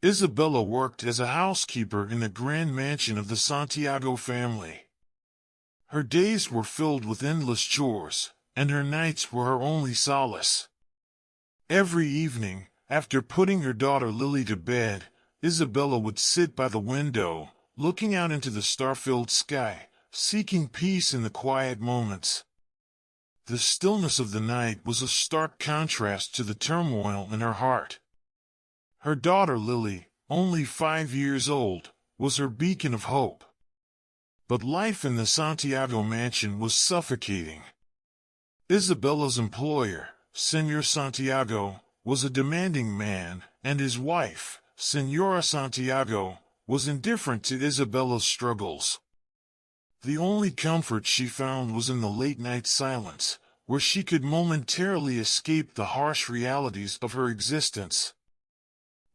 Isabella worked as a housekeeper in the grand mansion of the Santiago family. Her days were filled with endless chores, and her nights were her only solace. Every evening, after putting her daughter Lily to bed, Isabella would sit by the window, looking out into the star-filled sky, seeking peace in the quiet moments. The stillness of the night was a stark contrast to the turmoil in her heart. Her daughter Lily, only 5 years old, was her beacon of hope. But life in the Santiago mansion was suffocating. Isabella's employer, Señor Santiago, was a demanding man, and his wife, Señora Santiago, was indifferent to Isabella's struggles. The only comfort she found was in the late-night silence, where she could momentarily escape the harsh realities of her existence.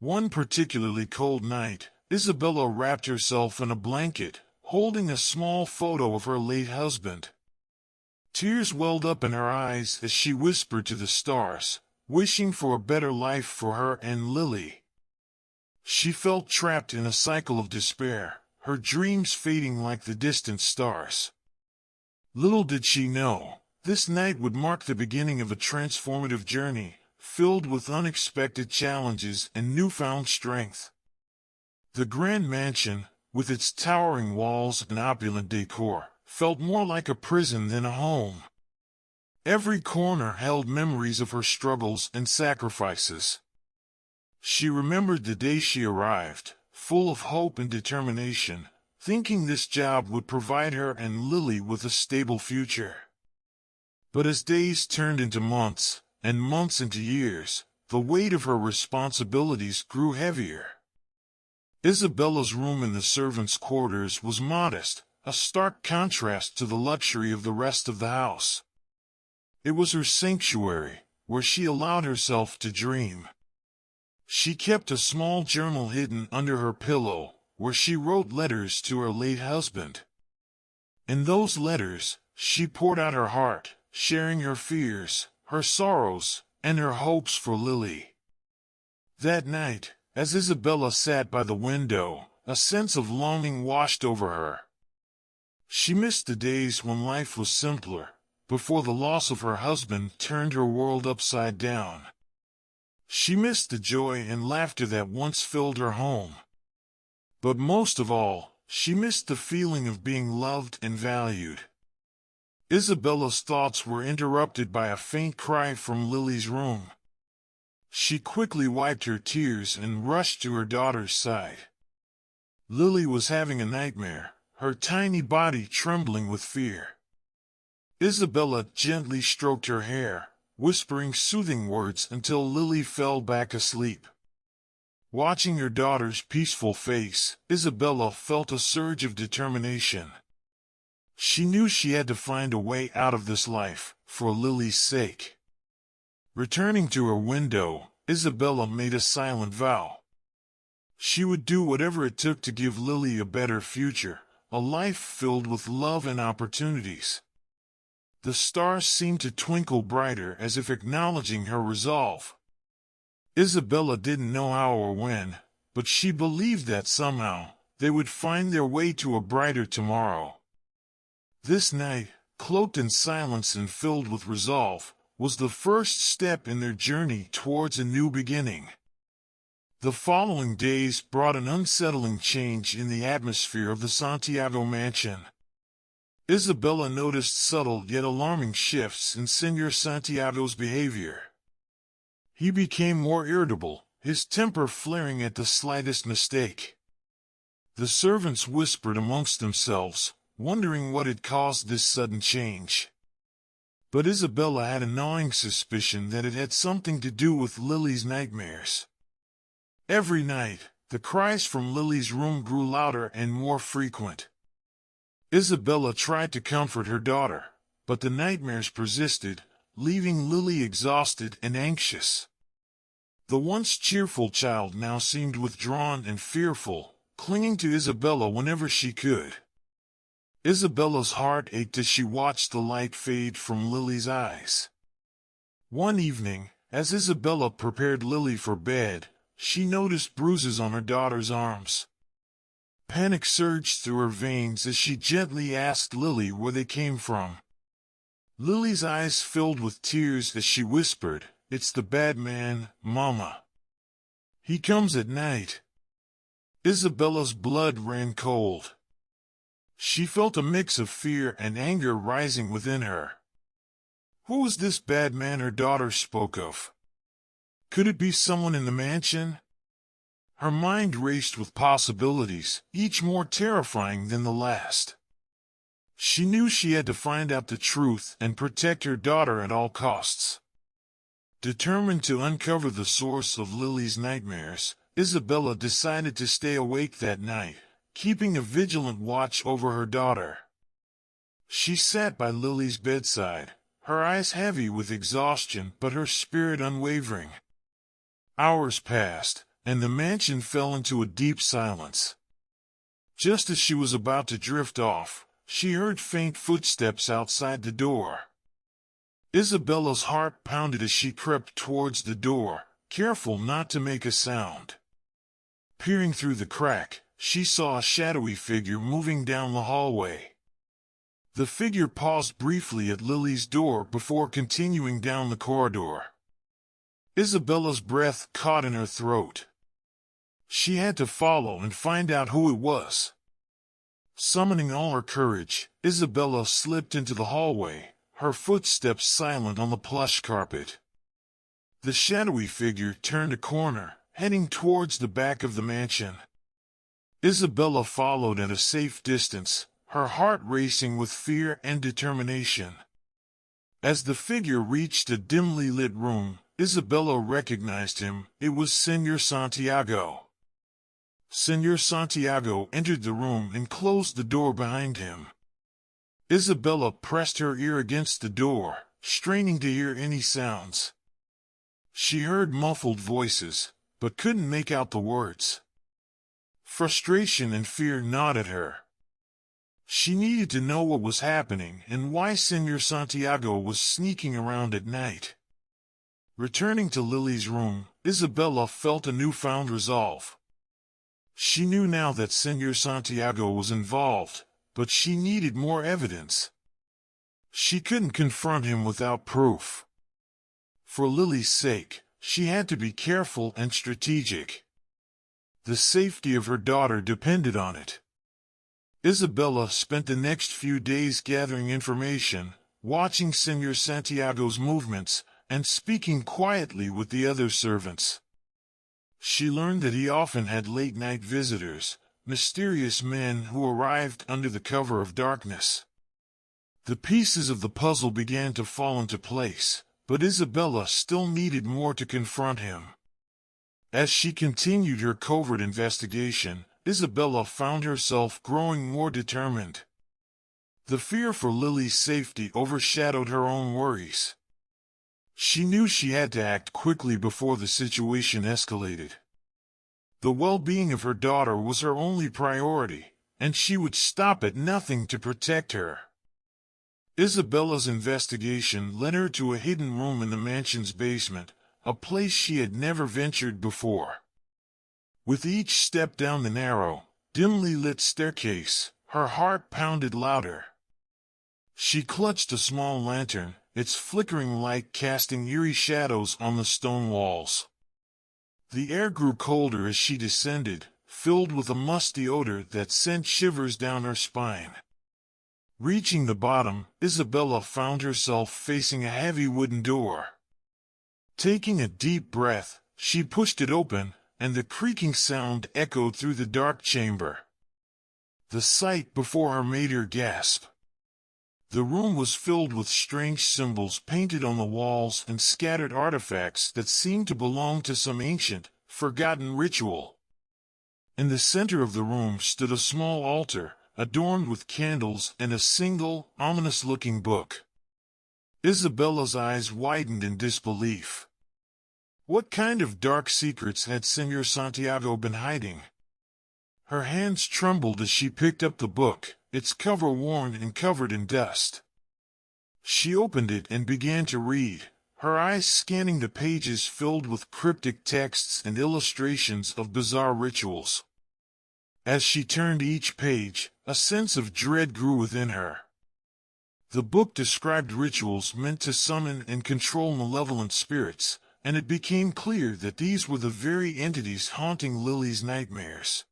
One particularly cold night, Isabella wrapped herself in a blanket, holding a small photo of her late husband. Tears welled up in her eyes as she whispered to the stars, wishing for a better life for her and Lily. She felt trapped in a cycle of despair, her dreams fading like the distant stars. Little did she know, this night would mark the beginning of a transformative journey, filled with unexpected challenges and newfound strength. The grand mansion, with its towering walls and opulent decor, felt more like a prison than a home. Every corner held memories of her struggles and sacrifices. She remembered the day she arrived, full of hope and determination, thinking this job would provide her and Lily with a stable future. But as days turned into months, and months into years, the weight of her responsibilities grew heavier. Isabella's room in the servants' quarters was modest, a stark contrast to the luxury of the rest of the house. It was her sanctuary, where she allowed herself to dream. She kept a small journal hidden under her pillow, where she wrote letters to her late husband. In those letters, she poured out her heart, sharing her fears, her sorrows, and her hopes for Lily. That night, as Isabella sat by the window, a sense of longing washed over her. She missed the days when life was simpler, before the loss of her husband turned her world upside down. She missed the joy and laughter that once filled her home. But most of all, she missed the feeling of being loved and valued. Isabella's thoughts were interrupted by a faint cry from Lily's room. She quickly wiped her tears and rushed to her daughter's side. Lily was having a nightmare, her tiny body trembling with fear. Isabella gently stroked her hair, whispering soothing words until Lily fell back asleep. Watching her daughter's peaceful face, Isabella felt a surge of determination. She knew she had to find a way out of this life, for Lily's sake. Returning to her window, Isabella made a silent vow. She would do whatever it took to give Lily a better future, a life filled with love and opportunities. The stars seemed to twinkle brighter as if acknowledging her resolve. Isabella didn't know how or when, but she believed that somehow, they would find their way to a brighter tomorrow. This night, cloaked in silence and filled with resolve, was the first step in their journey towards a new beginning. The following days brought an unsettling change in the atmosphere of the Santiago mansion. Isabella noticed subtle yet alarming shifts in Señor Santiago's behavior. He became more irritable, his temper flaring at the slightest mistake. The servants whispered amongst themselves, wondering what had caused this sudden change. But Isabella had a gnawing suspicion that it had something to do with Lily's nightmares. Every night, the cries from Lily's room grew louder and more frequent. Isabella tried to comfort her daughter, but the nightmares persisted, leaving Lily exhausted and anxious. The once cheerful child now seemed withdrawn and fearful, clinging to Isabella whenever she could. Isabella's heart ached as she watched the light fade from Lily's eyes. One evening, as Isabella prepared Lily for bed, she noticed bruises on her daughter's arms. Panic surged through her veins as she gently asked Lily where they came from. Lily's eyes filled with tears as she whispered, "It's the bad man, Mama. He comes at night." Isabella's blood ran cold. She felt a mix of fear and anger rising within her. Who was this bad man her daughter spoke of? Could it be someone in the mansion? Her mind raced with possibilities, each more terrifying than the last. She knew she had to find out the truth and protect her daughter at all costs. Determined to uncover the source of Lily's nightmares, Isabella decided to stay awake that night, keeping a vigilant watch over her daughter. She sat by Lily's bedside, her eyes heavy with exhaustion but her spirit unwavering. Hours passed, and the mansion fell into a deep silence. Just as she was about to drift off, she heard faint footsteps outside the door. Isabella's heart pounded as she crept towards the door, careful not to make a sound. Peering through the crack, she saw a shadowy figure moving down the hallway. The figure paused briefly at Lily's door before continuing down the corridor. Isabella's breath caught in her throat. She had to follow and find out who it was. Summoning all her courage, Isabella slipped into the hallway, her footsteps silent on the plush carpet. The shadowy figure turned a corner, heading towards the back of the mansion. Isabella followed at a safe distance, her heart racing with fear and determination. As the figure reached a dimly lit room, Isabella recognized him. It was Señor Santiago. Señor Santiago entered the room and closed the door behind him. Isabella pressed her ear against the door, straining to hear any sounds. She heard muffled voices, but couldn't make out the words. Frustration and fear gnawed at her. She needed to know what was happening and why Señor Santiago was sneaking around at night. Returning to Lily's room, Isabella felt a newfound resolve. She knew now that Señor Santiago was involved, but she needed more evidence. She couldn't confront him without proof. For Lily's sake, she had to be careful and strategic. The safety of her daughter depended on it. Isabella spent the next few days gathering information, watching Señor Santiago's movements, and speaking quietly with the other servants. She learned that he often had late-night visitors, mysterious men who arrived under the cover of darkness. The pieces of the puzzle began to fall into place, but Isabella still needed more to confront him. As she continued her covert investigation, Isabella found herself growing more determined. The fear for Lily's safety overshadowed her own worries. She knew she had to act quickly before the situation escalated. The well-being of her daughter was her only priority, and she would stop at nothing to protect her. Isabella's investigation led her to a hidden room in the mansion's basement, a place she had never ventured before. With each step down the narrow, dimly lit staircase, her heart pounded louder. She clutched a small lantern, its flickering light casting eerie shadows on the stone walls. The air grew colder as she descended, filled with a musty odor that sent shivers down her spine. Reaching the bottom, Isabella found herself facing a heavy wooden door. Taking a deep breath, she pushed it open, and the creaking sound echoed through the dark chamber. The sight before her made her gasp. The room was filled with strange symbols painted on the walls and scattered artifacts that seemed to belong to some ancient, forgotten ritual. In the center of the room stood a small altar, adorned with candles and a single, ominous-looking book. Isabella's eyes widened in disbelief. What kind of dark secrets had Señor Santiago been hiding? Her hands trembled as she picked up the book, its cover worn and covered in dust. She opened it and began to read, her eyes scanning the pages filled with cryptic texts and illustrations of bizarre rituals. As she turned each page, a sense of dread grew within her. The book described rituals meant to summon and control malevolent spirits, and it became clear that these were the very entities haunting Lily's nightmares.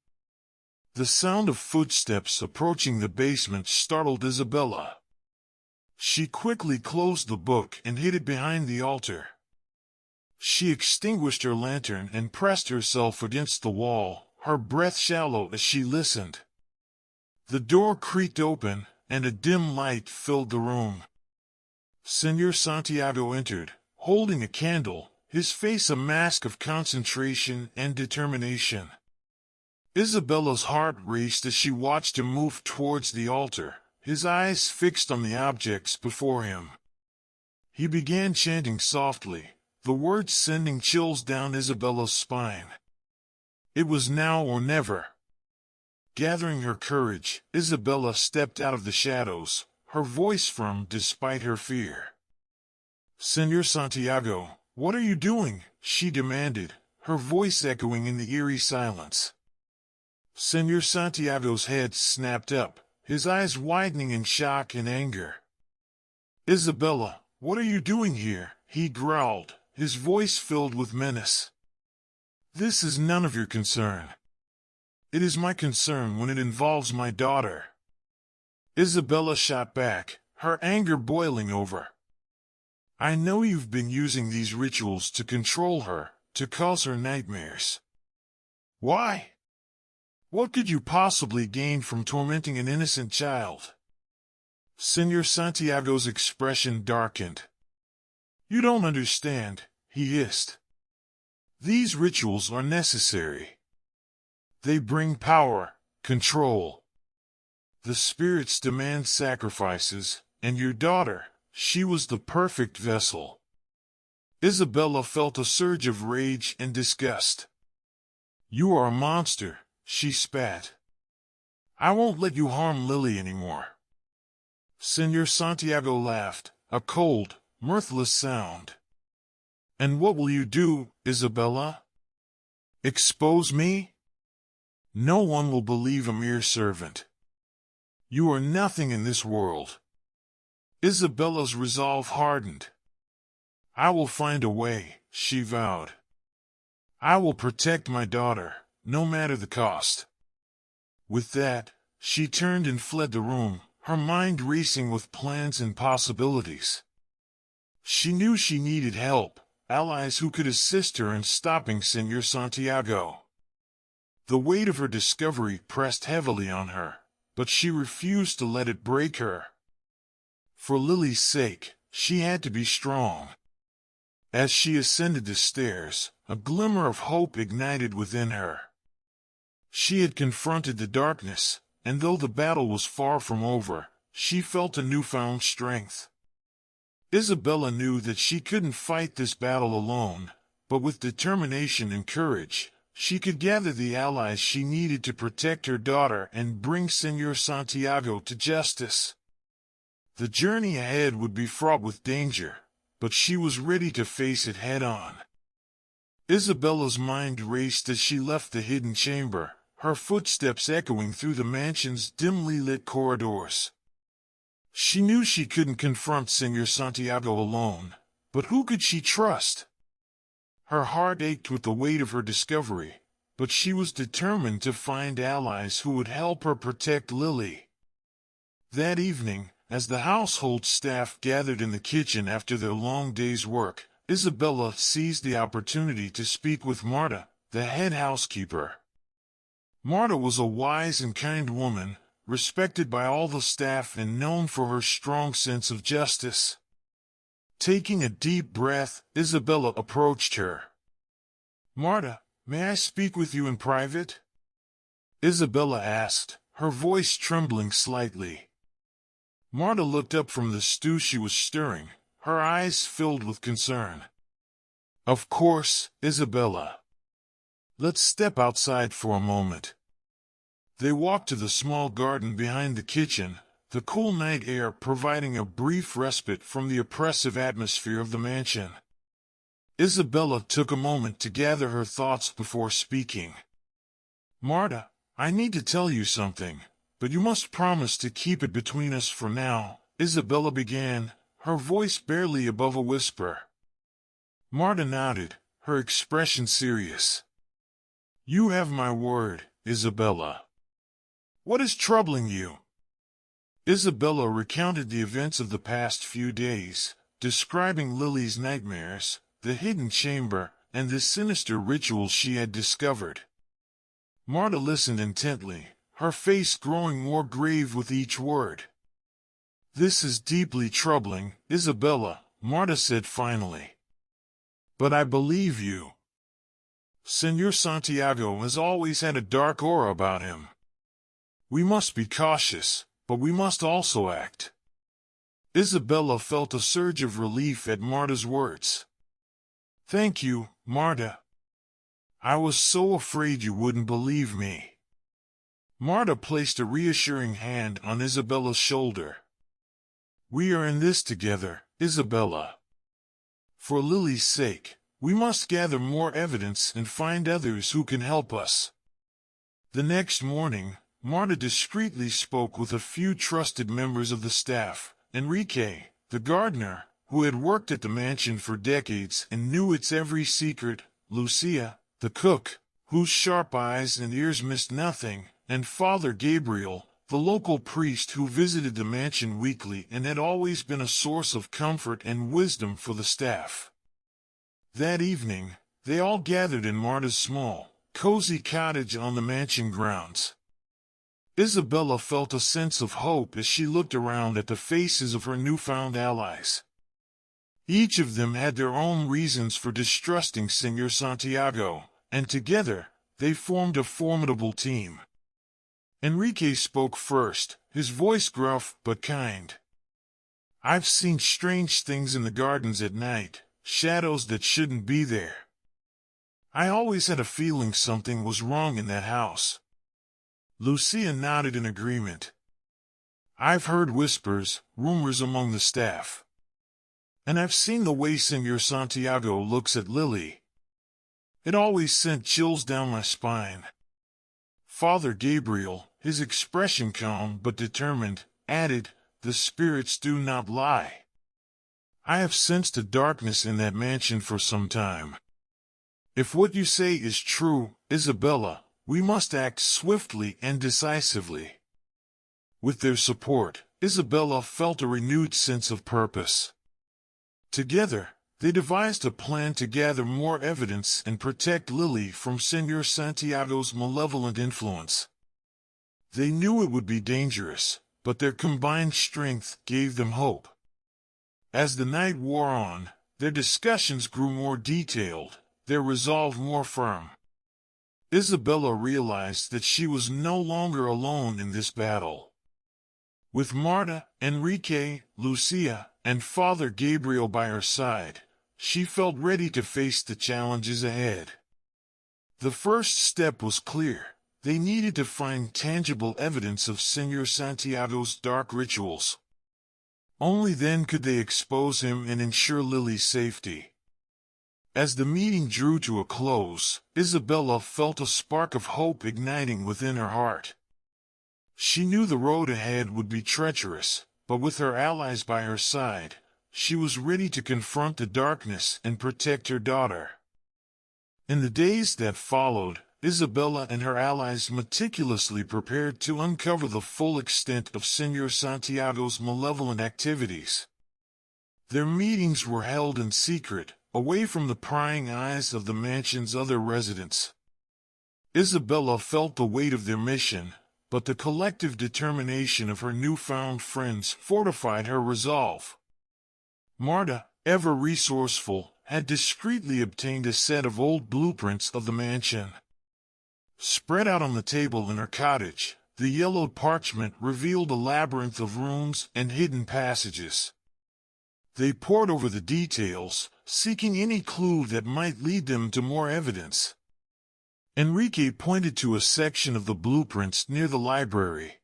The sound of footsteps approaching the basement startled Isabella. She quickly closed the book and hid it behind the altar. She extinguished her lantern and pressed herself against the wall, her breath shallow as she listened. The door creaked open, and a dim light filled the room. Señor Santiago entered, holding a candle, his face a mask of concentration and determination. Isabella's heart raced as she watched him move towards the altar, his eyes fixed on the objects before him. He began chanting softly, the words sending chills down Isabella's spine. It was now or never. Gathering her courage, Isabella stepped out of the shadows, her voice firm despite her fear. "Señor Santiago, what are you doing?" she demanded, her voice echoing in the eerie silence. Señor Santiago's head snapped up, his eyes widening in shock and anger. "Isabella, what are you doing here?" he growled, his voice filled with menace. "This is none of your concern." "It is my concern when it involves my daughter." Isabella shot back, her anger boiling over. "I know you've been using these rituals to control her, to cause her nightmares. Why? What could you possibly gain from tormenting an innocent child?" Señor Santiago's expression darkened. "You don't understand," he hissed. "These rituals are necessary. They bring power, control. The spirits demand sacrifices, and your daughter, she was the perfect vessel." Isabella felt a surge of rage and disgust. "You are a monster," she spat. "I won't let you harm Lily anymore." Señor Santiago laughed, a cold, mirthless sound. "And what will you do, Isabella? Expose me? No one will believe a mere servant. You are nothing in this world." Isabella's resolve hardened. "I will find a way," she vowed. "I will protect my daughter, no matter the cost." With that, she turned and fled the room, her mind racing with plans and possibilities. She knew she needed help, allies who could assist her in stopping Señor Santiago. The weight of her discovery pressed heavily on her, but she refused to let it break her. For Lily's sake, she had to be strong. As she ascended the stairs, a glimmer of hope ignited within her. She had confronted the darkness, and though the battle was far from over, she felt a newfound strength. Isabella knew that she couldn't fight this battle alone, but with determination and courage, she could gather the allies she needed to protect her daughter and bring Señor Santiago to justice. The journey ahead would be fraught with danger, but she was ready to face it head-on. Isabella's mind raced as she left the hidden chamber, her footsteps echoing through the mansion's dimly lit corridors. She knew she couldn't confront Señor Santiago alone, but who could she trust? Her heart ached with the weight of her discovery, but she was determined to find allies who would help her protect Lily. That evening, as the household staff gathered in the kitchen after their long day's work, Isabella seized the opportunity to speak with Marta, the head housekeeper. Marta was a wise and kind woman, respected by all the staff and known for her strong sense of justice. Taking a deep breath, Isabella approached her. "Marta, may I speak with you in private?" Isabella asked, her voice trembling slightly. Marta looked up from the stew she was stirring, her eyes filled with concern. "Of course, Isabella. Let's step outside for a moment." They walked to the small garden behind the kitchen, the cool night air providing a brief respite from the oppressive atmosphere of the mansion. Isabella took a moment to gather her thoughts before speaking. "Marta, I need to tell you something, but you must promise to keep it between us for now," Isabella began, her voice barely above a whisper. Marta nodded, her expression serious. "You have my word, Isabella. What is troubling you?" Isabella recounted the events of the past few days, describing Lily's nightmares, the hidden chamber, and the sinister rituals she had discovered. Marta listened intently, her face growing more grave with each word. "This is deeply troubling, Isabella," Marta said finally. "But I believe you. Señor Santiago has always had a dark aura about him. We must be cautious, but we must also act." Isabella felt a surge of relief at Marta's words. "Thank you, Marta. I was so afraid you wouldn't believe me." Marta placed a reassuring hand on Isabella's shoulder. "We are in this together, Isabella. For Lily's sake, we must gather more evidence and find others who can help us." The next morning, Marta discreetly spoke with a few trusted members of the staff. Enrique, the gardener, who had worked at the mansion for decades and knew its every secret; Lucia, the cook, whose sharp eyes and ears missed nothing; and Father Gabriel, the local priest who visited the mansion weekly and had always been a source of comfort and wisdom for the staff. That evening, they all gathered in Marta's small, cozy cottage on the mansion grounds. Isabella felt a sense of hope as she looked around at the faces of her newfound allies. Each of them had their own reasons for distrusting Señor Santiago, and together, they formed a formidable team. Enrique spoke first, his voice gruff but kind. "I've seen strange things in the gardens at night, shadows that shouldn't be there. I always had a feeling something was wrong in that house." Lucia nodded in agreement. "I've heard whispers, rumors among the staff. And I've seen the way Señor Santiago looks at Lily. It always sent chills down my spine." Father Gabriel, his expression calm but determined, added, "The spirits do not lie. I have sensed a darkness in that mansion for some time. If what you say is true, Isabella, we must act swiftly and decisively." With their support, Isabella felt a renewed sense of purpose. Together, they devised a plan to gather more evidence and protect Lily from Señor Santiago's malevolent influence. They knew it would be dangerous, but their combined strength gave them hope. As the night wore on, their discussions grew more detailed, their resolve more firm. Isabella realized that she was no longer alone in this battle. With Marta, Enrique, Lucia, and Father Gabriel by her side, she felt ready to face the challenges ahead. The first step was clear. They needed to find tangible evidence of Señor Santiago's dark rituals. Only then could they expose him and ensure Lily's safety. As the meeting drew to a close, Isabella felt a spark of hope igniting within her heart. She knew the road ahead would be treacherous, but with her allies by her side, she was ready to confront the darkness and protect her daughter. In the days that followed, Isabella and her allies meticulously prepared to uncover the full extent of Señor Santiago's malevolent activities. Their meetings were held in secret, away from the prying eyes of the mansion's other residents. Isabella felt the weight of their mission, but the collective determination of her newfound friends fortified her resolve. Marta, ever resourceful, had discreetly obtained a set of old blueprints of the mansion. Spread out on the table in her cottage, the yellowed parchment revealed a labyrinth of rooms and hidden passages. They pored over the details, seeking any clue that might lead them to more evidence. Enrique pointed to a section of the blueprints near the library.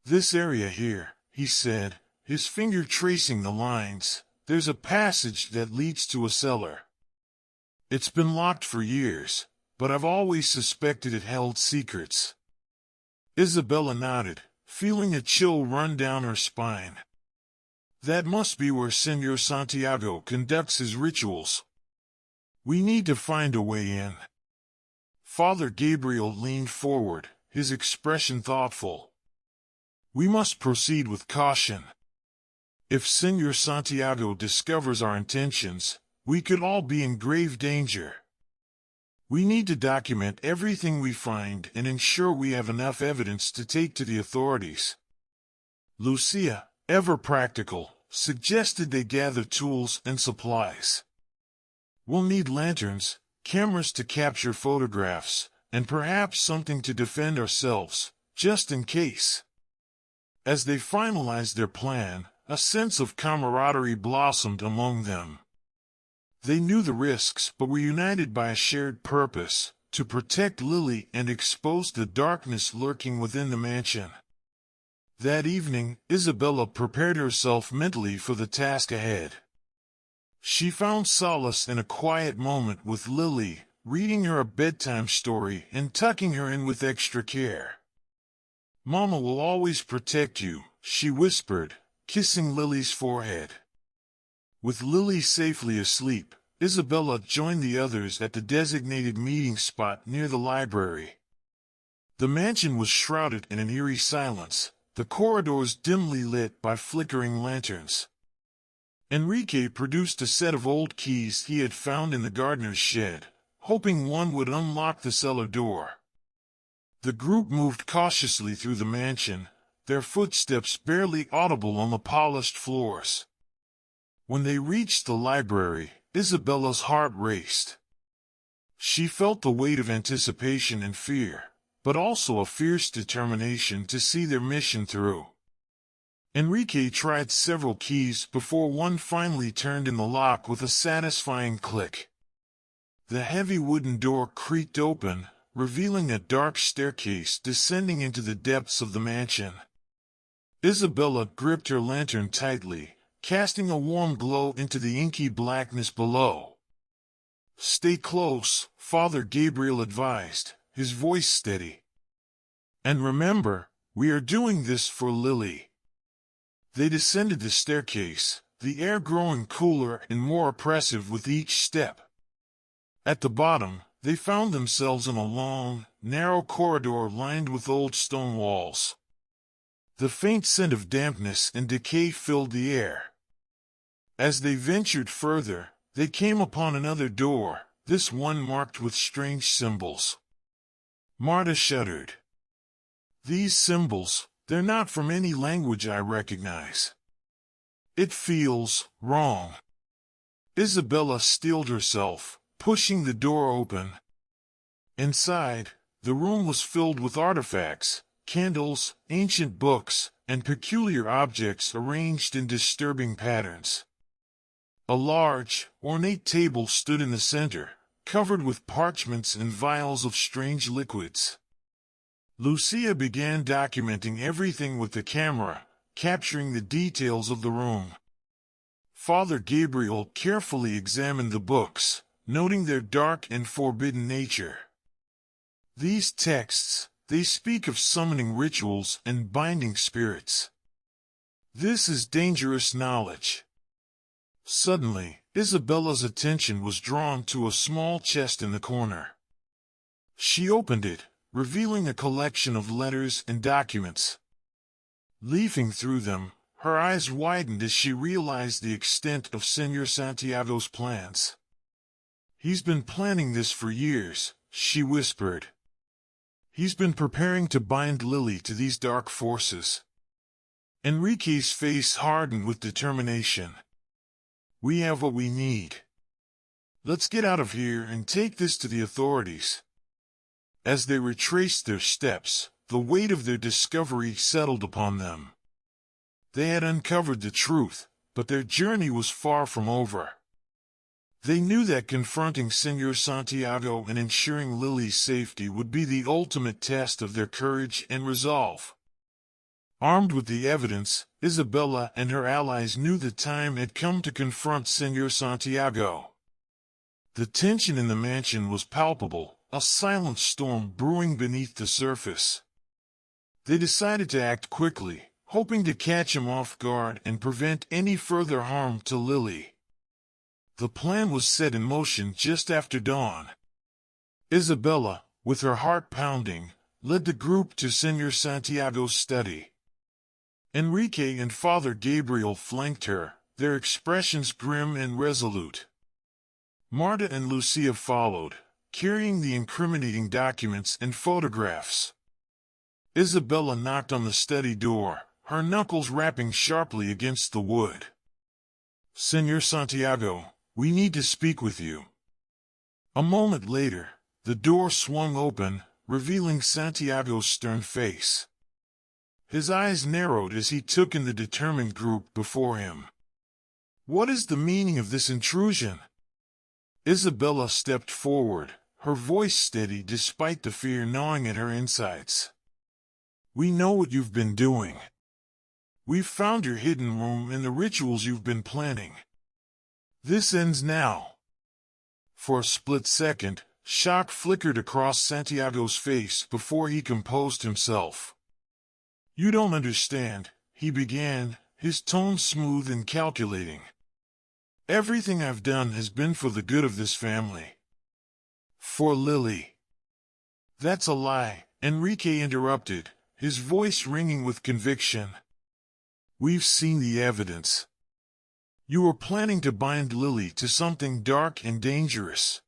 "This area here," he said, his finger tracing the lines. "There's a passage that leads to a cellar. It's been locked for years, but I've always suspected it held secrets." Isabella nodded, feeling a chill run down her spine. "That must be where Senor Santiago conducts his rituals. We need to find a way in." Father Gabriel leaned forward, his expression thoughtful. "We must proceed with caution. If Senor Santiago discovers our intentions, we could all be in grave danger. We need to document everything we find and ensure we have enough evidence to take to the authorities." Lucia, ever practical, suggested they gather tools and supplies. "We'll need lanterns, cameras to capture photographs, and perhaps something to defend ourselves, just in case." As they finalized their plan, a sense of camaraderie blossomed among them. They knew the risks but were united by a shared purpose, to protect Lily and expose the darkness lurking within the mansion. That evening, Isabella prepared herself mentally for the task ahead. She found solace in a quiet moment with Lily, reading her a bedtime story and tucking her in with extra care. "Mama will always protect you," she whispered, kissing Lily's forehead. With Lily safely asleep, Isabella joined the others at the designated meeting spot near the library. The mansion was shrouded in an eerie silence, the corridors dimly lit by flickering lanterns. Enrique produced a set of old keys he had found in the gardener's shed, hoping one would unlock the cellar door. The group moved cautiously through the mansion, their footsteps barely audible on the polished floors. When they reached the library, Isabella's heart raced. She felt the weight of anticipation and fear, but also a fierce determination to see their mission through. Enrique tried several keys before one finally turned in the lock with a satisfying click. The heavy wooden door creaked open, revealing a dark staircase descending into the depths of the mansion. Isabella gripped her lantern tightly, casting a warm glow into the inky blackness below. "Stay close," Father Gabriel advised, his voice steady. "And remember, we are doing this for Lily." They descended the staircase, the air growing cooler and more oppressive with each step. At the bottom, they found themselves in a long, narrow corridor lined with old stone walls. The faint scent of dampness and decay filled the air. As they ventured further, they came upon another door, this one marked with strange symbols. Marta shuddered. "These symbols, they're not from any language I recognize. It feels wrong." Isabella steeled herself, pushing the door open. Inside, the room was filled with artifacts, candles, ancient books, and peculiar objects arranged in disturbing patterns. A large, ornate table stood in the center, covered with parchments and vials of strange liquids. Lucia began documenting everything with the camera, capturing the details of the room. Father Gabriel carefully examined the books, noting their dark and forbidden nature. "These texts, they speak of summoning rituals and binding spirits. This is dangerous knowledge." Suddenly, Isabella's attention was drawn to a small chest in the corner. She opened it, revealing a collection of letters and documents. Leafing through them, her eyes widened as she realized the extent of Senor Santiago's plans. "He's been planning this for years," she whispered. "He's been preparing to bind Lily to these dark forces." Enrique's face hardened with determination. "We have what we need. Let's get out of here and take this to the authorities." As they retraced their steps, the weight of their discovery settled upon them. They had uncovered the truth, but their journey was far from over. They knew that confronting Senor Santiago and ensuring Lily's safety would be the ultimate test of their courage and resolve. Armed with the evidence, Isabella and her allies knew the time had come to confront Senor Santiago. The tension in the mansion was palpable, a silent storm brewing beneath the surface. They decided to act quickly, hoping to catch him off guard and prevent any further harm to Lily. The plan was set in motion just after dawn. Isabella, with her heart pounding, led the group to Senor Santiago's study. Enrique and Father Gabriel flanked her, their expressions grim and resolute. Marta and Lucia followed, carrying the incriminating documents and photographs. Isabella knocked on the study door, her knuckles rapping sharply against the wood. "Senor Santiago, we need to speak with you." A moment later, the door swung open, revealing Santiago's stern face. His eyes narrowed as he took in the determined group before him. "What is the meaning of this intrusion?" Isabella stepped forward, her voice steady despite the fear gnawing at her insides. "We know what you've been doing. We've found your hidden room and the rituals you've been planning. This ends now." For a split second, shock flickered across Santiago's face before he composed himself. "You don't understand," he began, his tone smooth and calculating. "Everything I've done has been for the good of this family. For Lily." "That's a lie," Enrique interrupted, his voice ringing with conviction. "We've seen the evidence. You were planning to bind Lily to something dark and dangerous.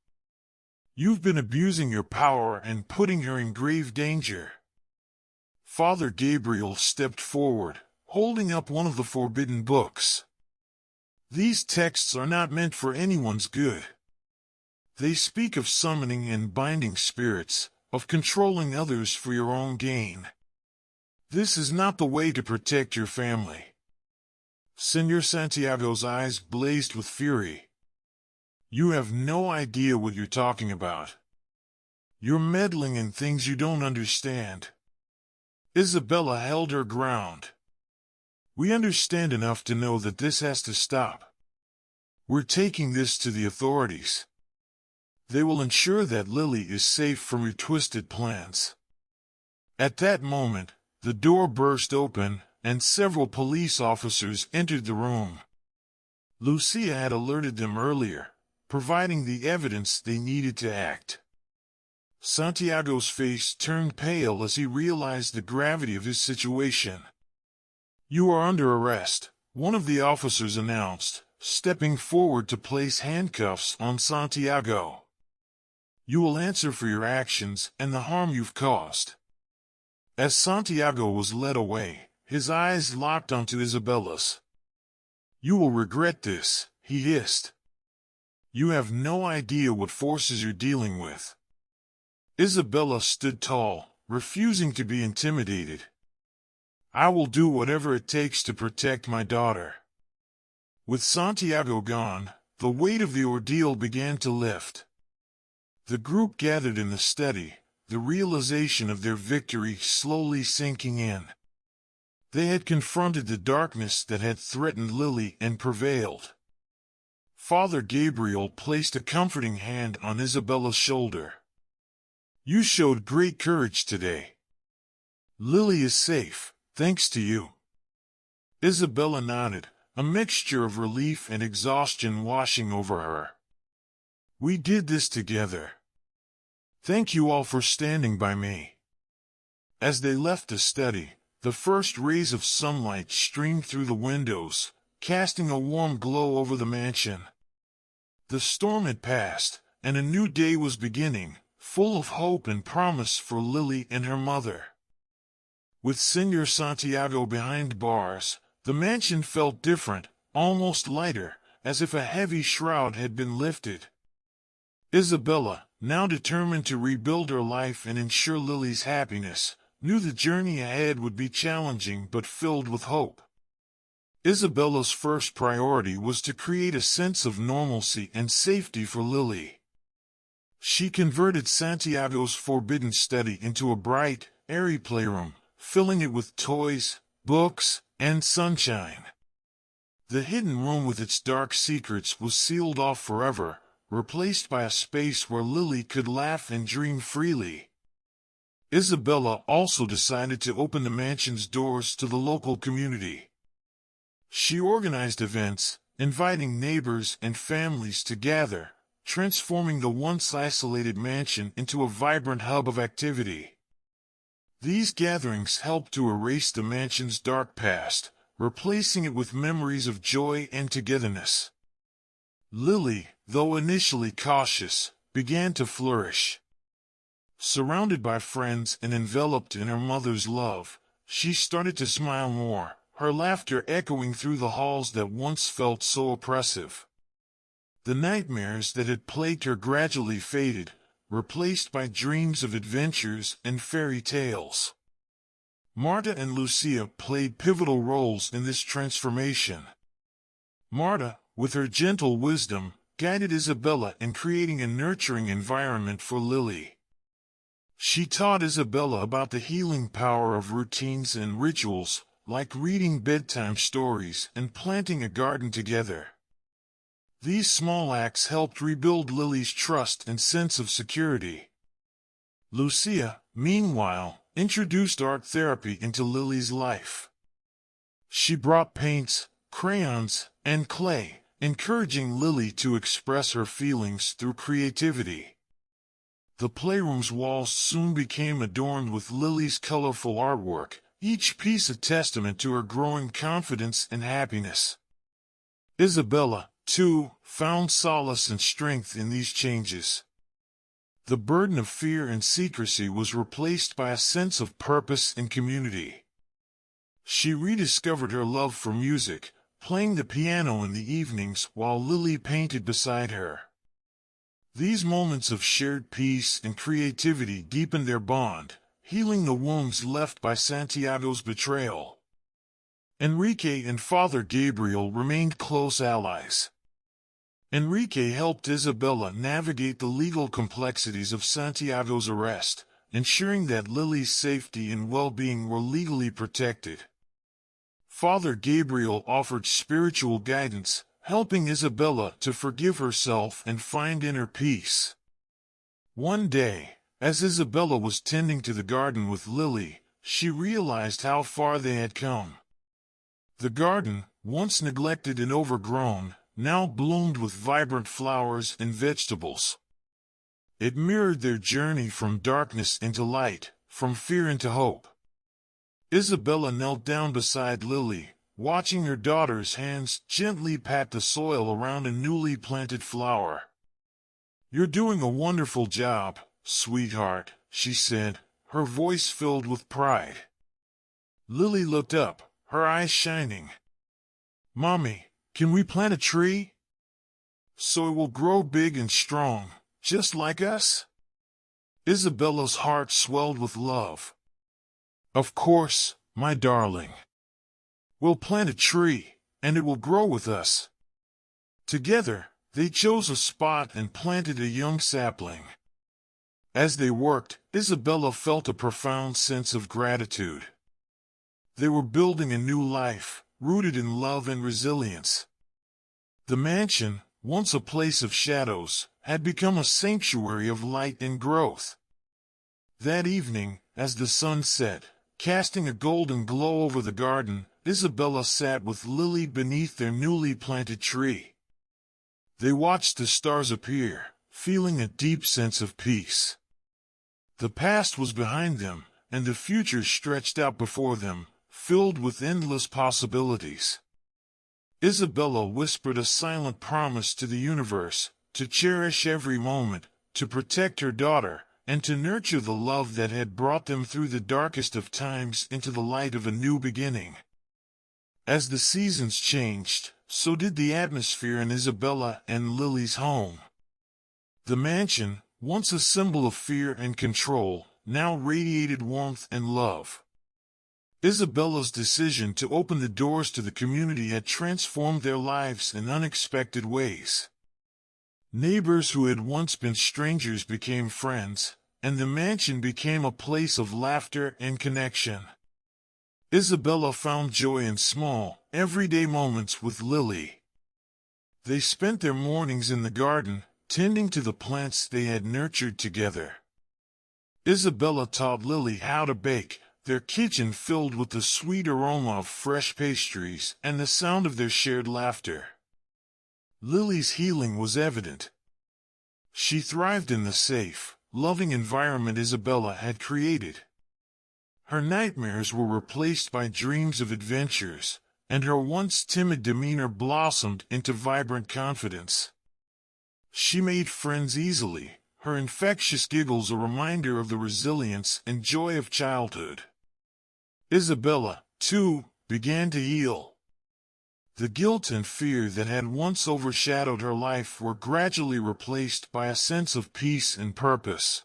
You've been abusing your power and putting her in grave danger." Father Gabriel stepped forward, holding up one of the forbidden books. "These texts are not meant for anyone's good. They speak of summoning and binding spirits, of controlling others for your own gain. This is not the way to protect your family." Senor Santiago's eyes blazed with fury. "You have no idea what you're talking about. You're meddling in things you don't understand." Isabella held her ground. "We understand enough to know that this has to stop. We're taking this to the authorities. They will ensure that Lily is safe from your twisted plans." At that moment, the door burst open, and several police officers entered the room. Lucia had alerted them earlier, providing the evidence they needed to act. Santiago's face turned pale as he realized the gravity of his situation. "You are under arrest," one of the officers announced, stepping forward to place handcuffs on Santiago. "You will answer for your actions and the harm you've caused." As Santiago was led away, his eyes locked onto Isabella's. "You will regret this," he hissed. "You have no idea what forces you're dealing with." Isabella stood tall, refusing to be intimidated. "I will do whatever it takes to protect my daughter." With Santiago gone, the weight of the ordeal began to lift. The group gathered in the study, the realization of their victory slowly sinking in. They had confronted the darkness that had threatened Lily and prevailed. Father Gabriel placed a comforting hand on Isabella's shoulder. "You showed great courage today. Lily is safe, thanks to you." Isabella nodded, a mixture of relief and exhaustion washing over her. "We did this together. Thank you all for standing by me." As they left the study, the first rays of sunlight streamed through the windows, casting a warm glow over the mansion. The storm had passed, and a new day was beginning, full of hope and promise for Lily and her mother. With Senor Santiago behind bars, the mansion felt different, almost lighter, as if a heavy shroud had been lifted. Isabella, now determined to rebuild her life and ensure Lily's happiness, knew the journey ahead would be challenging but filled with hope. Isabella's first priority was to create a sense of normalcy and safety for Lily. She converted Santiago's forbidden study into a bright, airy playroom, filling it with toys, books, and sunshine. The hidden room with its dark secrets was sealed off forever, replaced by a space where Lily could laugh and dream freely. Isabella also decided to open the mansion's doors to the local community. She organized events, inviting neighbors and families to gather, transforming the once isolated mansion into a vibrant hub of activity. These gatherings helped to erase the mansion's dark past, replacing it with memories of joy and togetherness. Lily, though initially cautious, began to flourish. Surrounded by friends and enveloped in her mother's love, she started to smile more, her laughter echoing through the halls that once felt so oppressive. The nightmares that had plagued her gradually faded, replaced by dreams of adventures and fairy tales. Marta and Lucia played pivotal roles in this transformation. Marta, with her gentle wisdom, guided Isabella in creating a nurturing environment for Lily. She taught Isabella about the healing power of routines and rituals, like reading bedtime stories and planting a garden together. These small acts helped rebuild Lily's trust and sense of security. Lucia, meanwhile, introduced art therapy into Lily's life. She brought paints, crayons, and clay, encouraging Lily to express her feelings through creativity. The playroom's walls soon became adorned with Lily's colorful artwork, each piece a testament to her growing confidence and happiness. Isabella, too, found solace and strength in these changes. The burden of fear and secrecy was replaced by a sense of purpose and community. She rediscovered her love for music, playing the piano in the evenings while Lily painted beside her. These moments of shared peace and creativity deepened their bond, healing the wounds left by Santiago's betrayal. Enrique and Father Gabriel remained close allies. Enrique helped Isabella navigate the legal complexities of Santiago's arrest, ensuring that Lily's safety and well-being were legally protected. Father Gabriel offered spiritual guidance, helping Isabella to forgive herself and find inner peace. One day, as Isabella was tending to the garden with Lily, she realized how far they had come. The garden, once neglected and overgrown, now bloomed with vibrant flowers and vegetables. It mirrored their journey from darkness into light, from fear into hope. Isabella knelt down beside Lily, watching her daughter's hands gently pat the soil around a newly planted flower. "You're doing a wonderful job, sweetheart," she said, her voice filled with pride. Lily looked up, her eyes shining. "Mommy, can we plant a tree? So it will grow big and strong, just like us?" Isabella's heart swelled with love. "Of course, my darling. We'll plant a tree, and it will grow with us." Together, they chose a spot and planted a young sapling. As they worked, Isabella felt a profound sense of gratitude. They were building a new life, rooted in love and resilience. The mansion, once a place of shadows, had become a sanctuary of light and growth. That evening, as the sun set, casting a golden glow over the garden, Isabella sat with Lily beneath their newly planted tree. They watched the stars appear, feeling a deep sense of peace. The past was behind them, and the future stretched out before them, filled with endless possibilities. Isabella whispered a silent promise to the universe, to cherish every moment, to protect her daughter, and to nurture the love that had brought them through the darkest of times into the light of a new beginning. As the seasons changed, so did the atmosphere in Isabella and Lily's home. The mansion, once a symbol of fear and control, now radiated warmth and love. Isabella's decision to open the doors to the community had transformed their lives in unexpected ways. Neighbors who had once been strangers became friends, and the mansion became a place of laughter and connection. Isabella found joy in small, everyday moments with Lily. They spent their mornings in the garden, tending to the plants they had nurtured together. Isabella taught Lily how to bake, their kitchen filled with the sweet aroma of fresh pastries and the sound of their shared laughter. Lily's healing was evident. She thrived in the safe, loving environment Isabella had created. Her nightmares were replaced by dreams of adventures, and her once timid demeanor blossomed into vibrant confidence. She made friends easily, her infectious giggles a reminder of the resilience and joy of childhood. Isabella, too, began to heal. The guilt and fear that had once overshadowed her life were gradually replaced by a sense of peace and purpose.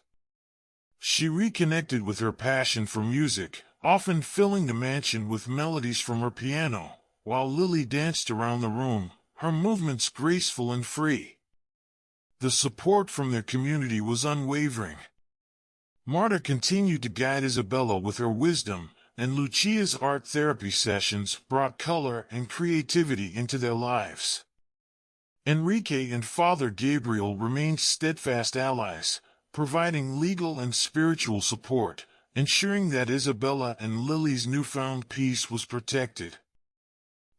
She reconnected with her passion for music, often filling the mansion with melodies from her piano, while Lily danced around the room, her movements graceful and free. The support from their community was unwavering. Marta continued to guide Isabella with her wisdom, and Lucia's art therapy sessions brought color and creativity into their lives. Enrique and Father Gabriel remained steadfast allies, providing legal and spiritual support, ensuring that Isabella and Lily's newfound peace was protected.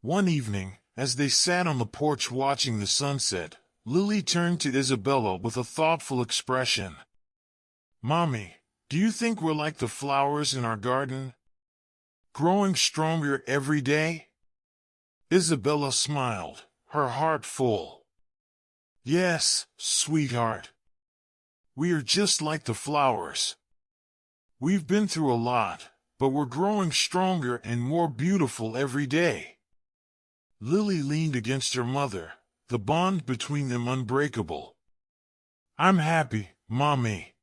One evening, as they sat on the porch watching the sunset, Lily turned to Isabella with a thoughtful expression. "Mommy, do you think we're like the flowers in our garden? Growing stronger every day?" Isabella smiled, her heart full. "Yes, sweetheart. We are just like the flowers. We've been through a lot, but we're growing stronger and more beautiful every day." Lily leaned against her mother, the bond between them unbreakable. "I'm happy, Mommy.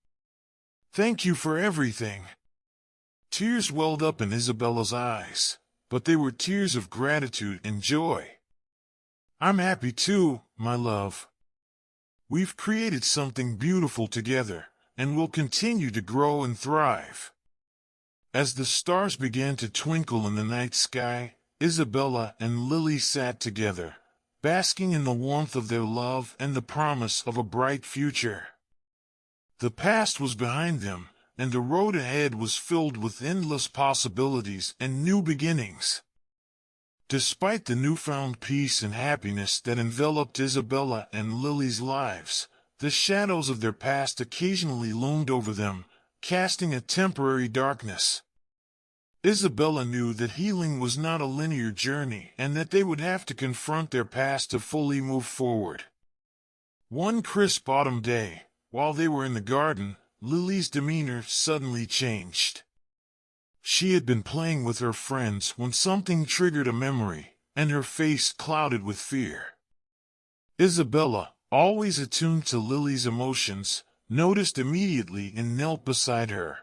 Thank you for everything." Tears welled up in Isabella's eyes, but they were tears of gratitude and joy. "I'm happy too, my love. We've created something beautiful together, and will continue to grow and thrive." As the stars began to twinkle in the night sky, Isabella and Lily sat together, basking in the warmth of their love and the promise of a bright future. The past was behind them, and the road ahead was filled with endless possibilities and new beginnings. Despite the newfound peace and happiness that enveloped Isabella and Lily's lives, the shadows of their past occasionally loomed over them, casting a temporary darkness. Isabella knew that healing was not a linear journey and that they would have to confront their past to fully move forward. One crisp autumn day, while they were in the garden, Lily's demeanor suddenly changed. She had been playing with her friends when something triggered a memory, and her face clouded with fear. Isabella, always attuned to Lily's emotions, noticed immediately and knelt beside her.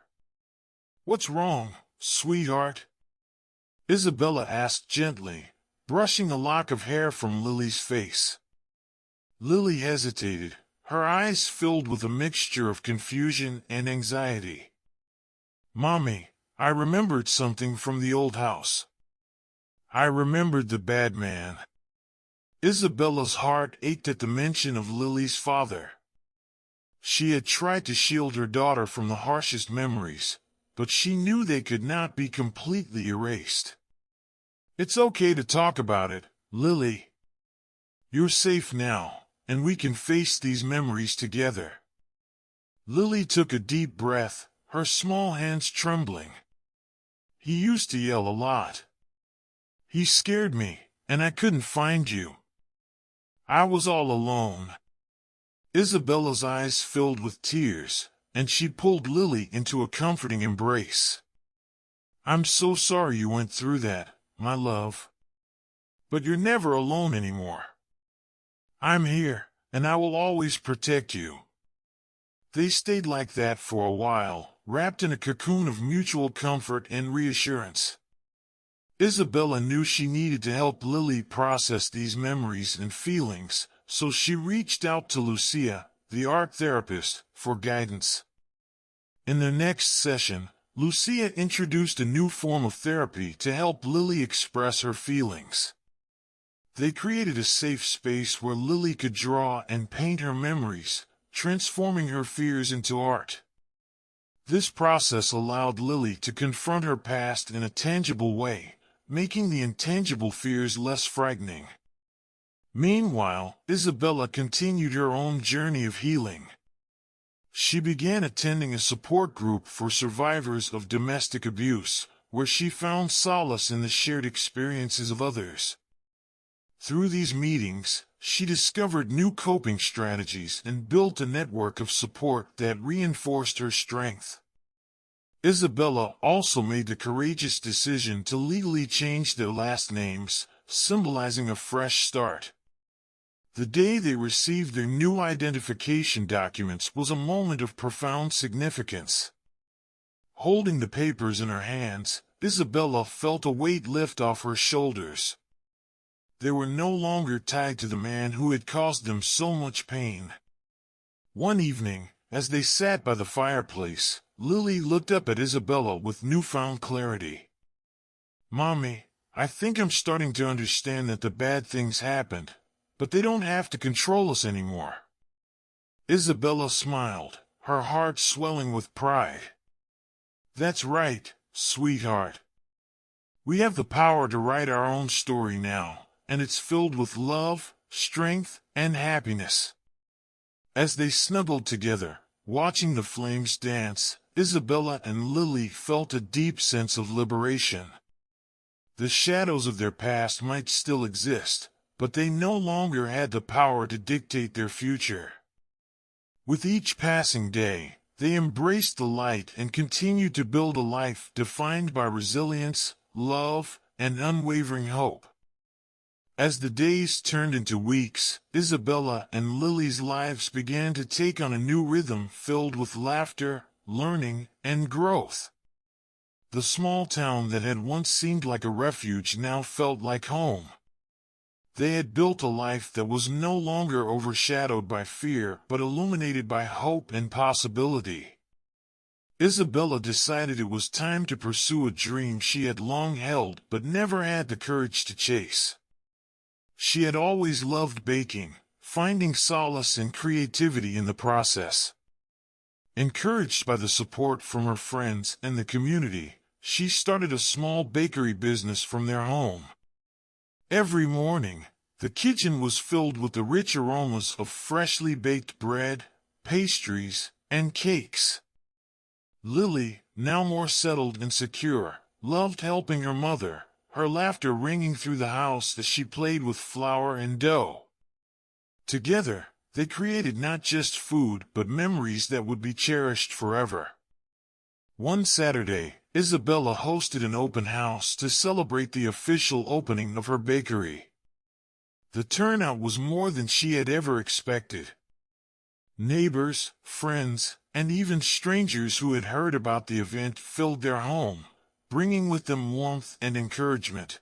"What's wrong, sweetheart?" Isabella asked gently, brushing a lock of hair from Lily's face. Lily hesitated, her eyes filled with a mixture of confusion and anxiety. "Mommy, I remembered something from the old house. I remembered the bad man." Isabella's heart ached at the mention of Lily's father. She had tried to shield her daughter from the harshest memories, but she knew they could not be completely erased. "It's okay to talk about it, Lily. You're safe now, and we can face these memories together." Lily took a deep breath, her small hands trembling. "He used to yell a lot. He scared me, and I couldn't find you. I was all alone." Isabella's eyes filled with tears, and she pulled Lily into a comforting embrace. "I'm so sorry you went through that, my love. But you're never alone anymore. I'm here, and I will always protect you." They stayed like that for a while, wrapped in a cocoon of mutual comfort and reassurance. Isabella knew she needed to help Lily process these memories and feelings, so she reached out to Lucia, the art therapist, for guidance. In their next session, Lucia introduced a new form of therapy to help Lily express her feelings. They created a safe space where Lily could draw and paint her memories, transforming her fears into art. This process allowed Lily to confront her past in a tangible way, making the intangible fears less frightening. Meanwhile, Isabella continued her own journey of healing. She began attending a support group for survivors of domestic abuse, where she found solace in the shared experiences of others. Through these meetings, she discovered new coping strategies and built a network of support that reinforced her strength. Isabella also made the courageous decision to legally change their last names, symbolizing a fresh start. The day they received their new identification documents was a moment of profound significance. Holding the papers in her hands, Isabella felt a weight lift off her shoulders. They were no longer tied to the man who had caused them so much pain. One evening, as they sat by the fireplace, Lily looked up at Isabella with newfound clarity. "Mommy, I think I'm starting to understand that the bad things happened, but they don't have to control us anymore." Isabella smiled, her heart swelling with pride. "That's right, sweetheart. We have the power to write our own story now, and it's filled with love, strength, and happiness." As they snuggled together, watching the flames dance, Isabella and Lily felt a deep sense of liberation. The shadows of their past might still exist, but they no longer had the power to dictate their future. With each passing day, they embraced the light and continued to build a life defined by resilience, love, and unwavering hope. As the days turned into weeks, Isabella and Lily's lives began to take on a new rhythm filled with laughter, learning, and growth. The small town that had once seemed like a refuge now felt like home. They had built a life that was no longer overshadowed by fear but illuminated by hope and possibility. Isabella decided it was time to pursue a dream she had long held but never had the courage to chase. She had always loved baking, finding solace and creativity in the process. Encouraged by the support from her friends and the community, she started a small bakery business from their home. Every morning, the kitchen was filled with the rich aromas of freshly baked bread, pastries, and cakes. Lily, now more settled and secure, loved helping her mother, her laughter ringing through the house as she played with flour and dough. Together, they created not just food but memories that would be cherished forever. One Saturday, Isabella hosted an open house to celebrate the official opening of her bakery. The turnout was more than she had ever expected. Neighbors, friends, and even strangers who had heard about the event filled their home, bringing with them warmth and encouragement.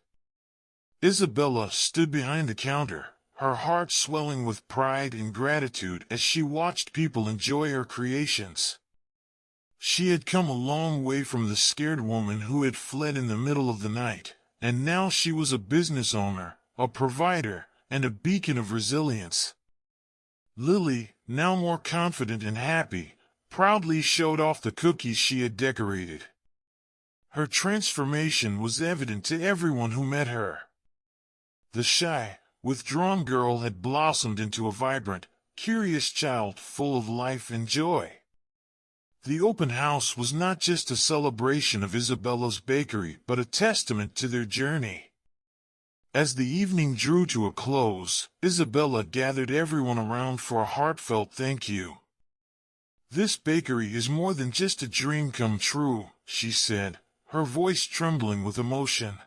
Isabella stood behind the counter, her heart swelling with pride and gratitude as she watched people enjoy her creations. She had come a long way from the scared woman who had fled in the middle of the night, and now she was a business owner, a provider, and a beacon of resilience. Lily, now more confident and happy, proudly showed off the cookies she had decorated. Her transformation was evident to everyone who met her. The shy, withdrawn girl had blossomed into a vibrant, curious child full of life and joy. The open house was not just a celebration of Isabella's bakery but a testament to their journey. As the evening drew to a close, Isabella gathered everyone around for a heartfelt thank you. "This bakery is more than just a dream come true," she said, her voice trembling with emotion.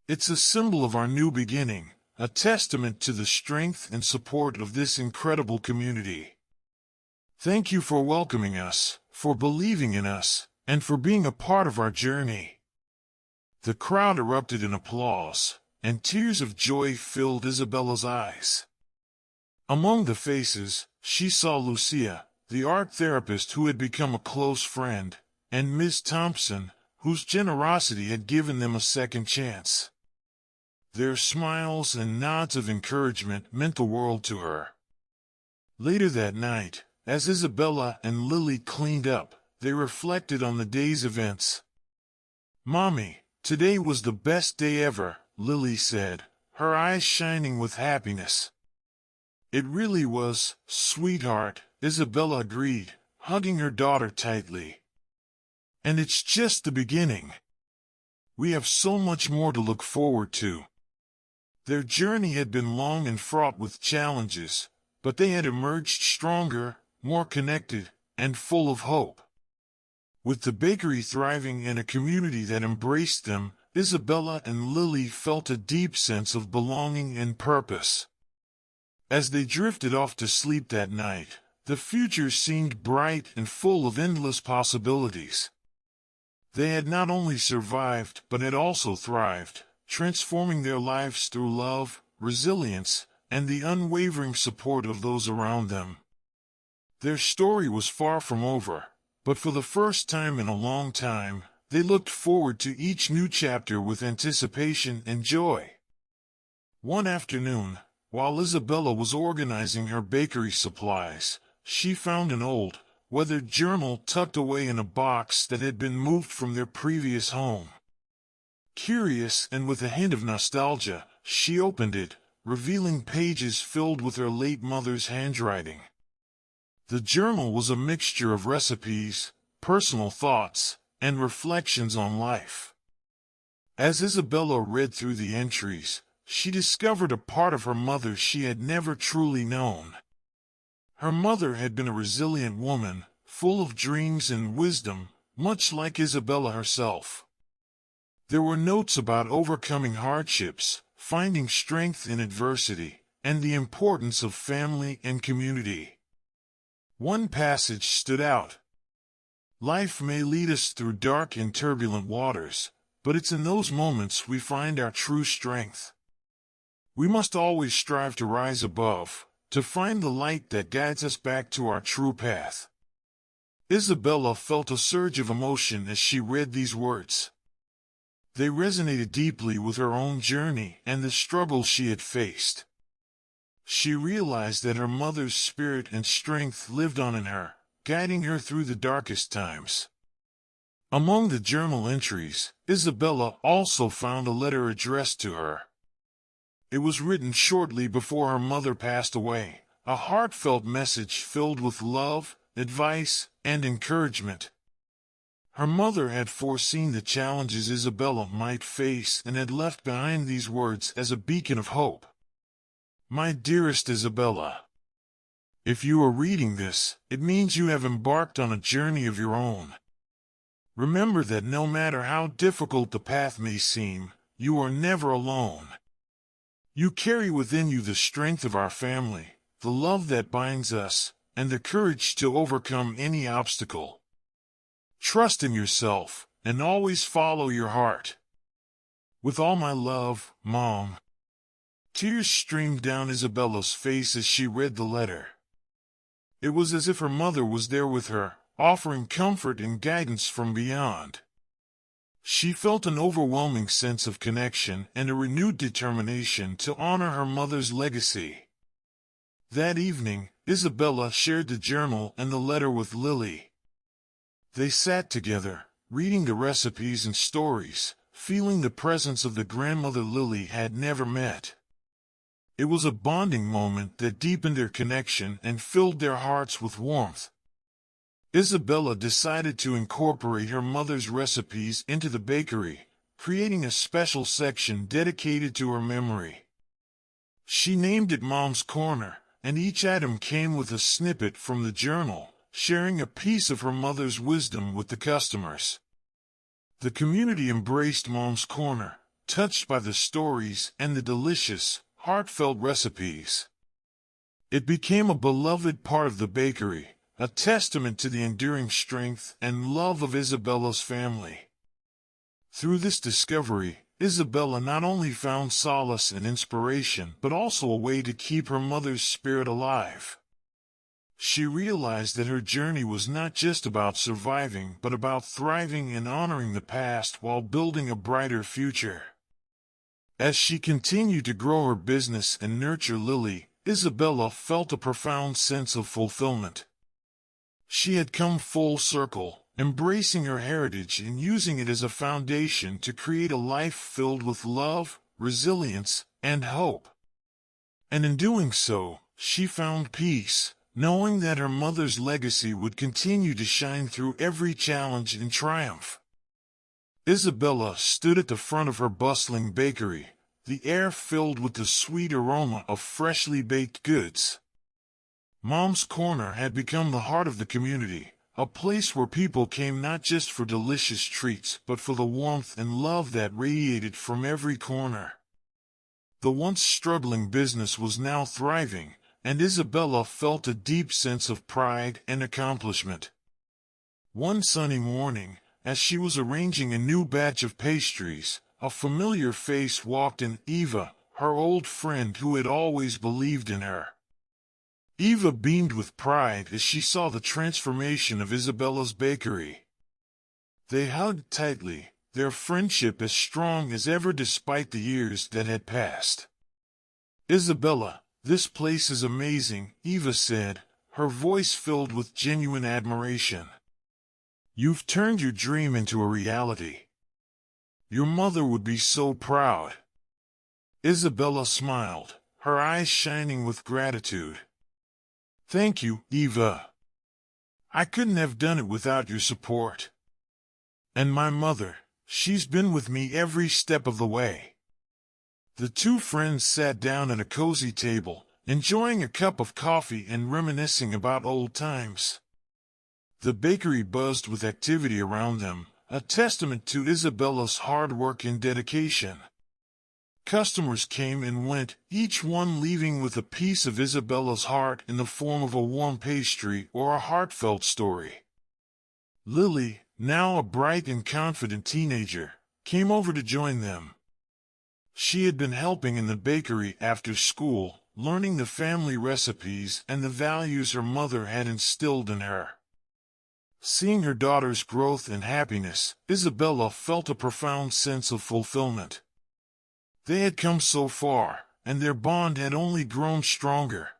"It's a symbol of our new beginning, a testament to the strength and support of this incredible community. Thank you for welcoming us, for believing in us, and for being a part of our journey." The crowd erupted in applause, and tears of joy filled Isabella's eyes. Among the faces, she saw Lucia, the art therapist who had become a close friend, and Miss Thompson, whose generosity had given them a second chance. Their smiles and nods of encouragement meant the world to her. Later that night, as Isabella and Lily cleaned up, they reflected on the day's events. "Mommy, today was the best day ever," Lily said, her eyes shining with happiness. "It really was, sweetheart," Isabella agreed, hugging her daughter tightly. "And it's just the beginning. We have so much more to look forward to." Their journey had been long and fraught with challenges, but they had emerged stronger, more connected, and full of hope. With the bakery thriving and a community that embraced them, Isabella and Lily felt a deep sense of belonging and purpose. As they drifted off to sleep that night, the future seemed bright and full of endless possibilities. They had not only survived but had also thrived, transforming their lives through love, resilience, and the unwavering support of those around them. Their story was far from over, but for the first time in a long time, they looked forward to each new chapter with anticipation and joy. One afternoon, while Isabella was organizing her bakery supplies, she found an old, weathered journal tucked away in a box that had been moved from their previous home. Curious and with a hint of nostalgia, she opened it, revealing pages filled with her late mother's handwriting. The journal was a mixture of recipes, personal thoughts, and reflections on life. As Isabella read through the entries, she discovered a part of her mother she had never truly known. Her mother had been a resilient woman, full of dreams and wisdom, much like Isabella herself. There were notes about overcoming hardships, finding strength in adversity, and the importance of family and community. One passage stood out. "Life may lead us through dark and turbulent waters, but it's in those moments we find our true strength. We must always strive to rise above, to find the light that guides us back to our true path." Isabella felt a surge of emotion as she read these words. They resonated deeply with her own journey and the struggles she had faced. She realized that her mother's spirit and strength lived on in her, guiding her through the darkest times. Among the journal entries, Isabella also found a letter addressed to her. It was written shortly before her mother passed away, a heartfelt message filled with love, advice, and encouragement. Her mother had foreseen the challenges Isabella might face and had left behind these words as a beacon of hope. "My dearest Isabella, if you are reading this, it means you have embarked on a journey of your own. Remember that no matter how difficult the path may seem, you are never alone. You carry within you the strength of our family, the love that binds us, and the courage to overcome any obstacle. Trust in yourself, and always follow your heart. With all my love, Mom." Tears streamed down Isabella's face as she read the letter. It was as if her mother was there with her, offering comfort and guidance from beyond. She felt an overwhelming sense of connection and a renewed determination to honor her mother's legacy. That evening, Isabella shared the journal and the letter with Lily. They sat together, reading the recipes and stories, feeling the presence of the grandmother Lily had never met. It was a bonding moment that deepened their connection and filled their hearts with warmth. Isabella decided to incorporate her mother's recipes into the bakery, creating a special section dedicated to her memory. She named it Mom's Corner, and each item came with a snippet from the journal, sharing a piece of her mother's wisdom with the customers. The community embraced Mom's Corner, touched by the stories and the delicious, heartfelt recipes. It became a beloved part of the bakery, a testament to the enduring strength and love of Isabella's family. Through this discovery, Isabella not only found solace and inspiration but also a way to keep her mother's spirit alive. She realized that her journey was not just about surviving but about thriving and honoring the past while building a brighter future. As she continued to grow her business and nurture Lily, Isabella felt a profound sense of fulfillment. She had come full circle, embracing her heritage and using it as a foundation to create a life filled with love, resilience, and hope. And in doing so, she found peace, knowing that her mother's legacy would continue to shine through every challenge and triumph. Isabella stood at the front of her bustling bakery, the air filled with the sweet aroma of freshly baked goods. Mom's Corner had become the heart of the community, a place where people came not just for delicious treats but for the warmth and love that radiated from every corner. The once struggling business was now thriving, and Isabella felt a deep sense of pride and accomplishment. One sunny morning, as she was arranging a new batch of pastries, a familiar face walked in. Eva, her old friend who had always believed in her. Eva beamed with pride as she saw the transformation of Isabella's bakery. They hugged tightly, their friendship as strong as ever despite the years that had passed. "Isabella, this place is amazing," Eva said, her voice filled with genuine admiration. "You've turned your dream into a reality. Your mother would be so proud." Isabella smiled, her eyes shining with gratitude. "Thank you, Eva. I couldn't have done it without your support. And my mother, she's been with me every step of the way." The two friends sat down at a cozy table, enjoying a cup of coffee and reminiscing about old times. The bakery buzzed with activity around them, a testament to Isabella's hard work and dedication. Customers came and went, each one leaving with a piece of Isabella's heart in the form of a warm pastry or a heartfelt story. Lily, now a bright and confident teenager, came over to join them. She had been helping in the bakery after school, learning the family recipes and the values her mother had instilled in her. Seeing her daughter's growth and happiness, Isabella felt a profound sense of fulfillment. They had come so far, and their bond had only grown stronger.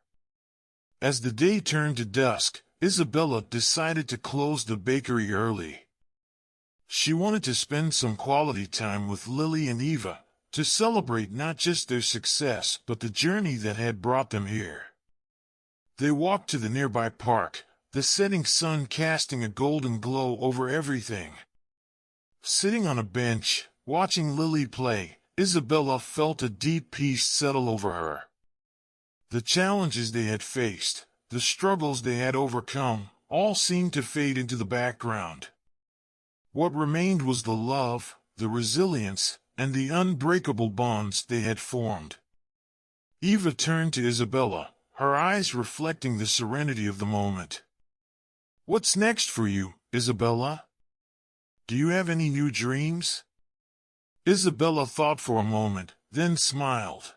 As the day turned to dusk, Isabella decided to close the bakery early. She wanted to spend some quality time with Lily and Eva, to celebrate not just their success but the journey that had brought them here. They walked to the nearby park, the setting sun casting a golden glow over everything. Sitting on a bench, watching Lily play, Isabella felt a deep peace settle over her. The challenges they had faced, the struggles they had overcome, all seemed to fade into the background. What remained was the love, the resilience, and the unbreakable bonds they had formed. Eva turned to Isabella, her eyes reflecting the serenity of the moment. "What's next for you, Isabella? Do you have any new dreams?" Isabella thought for a moment, then smiled.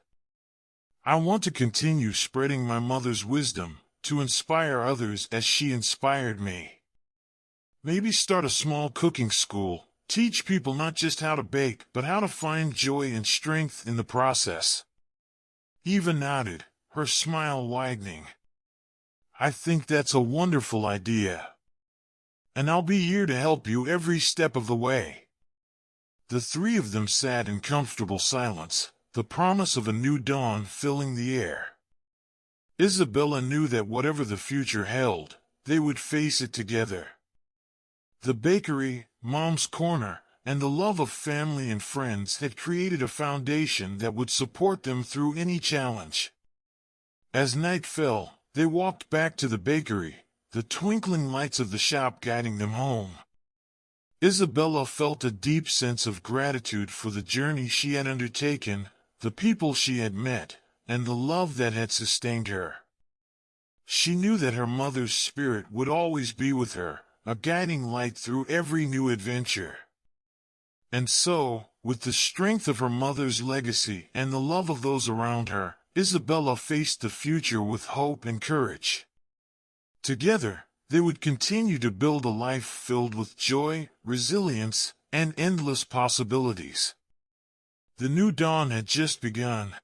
"I want to continue spreading my mother's wisdom, to inspire others as she inspired me. Maybe start a small cooking school, teach people not just how to bake, but how to find joy and strength in the process." Eva nodded, her smile widening. "I think that's a wonderful idea. And I'll be here to help you every step of the way." The three of them sat in comfortable silence, the promise of a new dawn filling the air. Isabella knew that whatever the future held, they would face it together. The bakery, Mom's Corner, and the love of family and friends had created a foundation that would support them through any challenge. As night fell, they walked back to the bakery, the twinkling lights of the shop guiding them home. Isabella felt a deep sense of gratitude for the journey she had undertaken, the people she had met, and the love that had sustained her. She knew that her mother's spirit would always be with her, a guiding light through every new adventure. And so, with the strength of her mother's legacy and the love of those around her, Isabella faced the future with hope and courage. Together, they would continue to build a life filled with joy, resilience, and endless possibilities. The new dawn had just begun,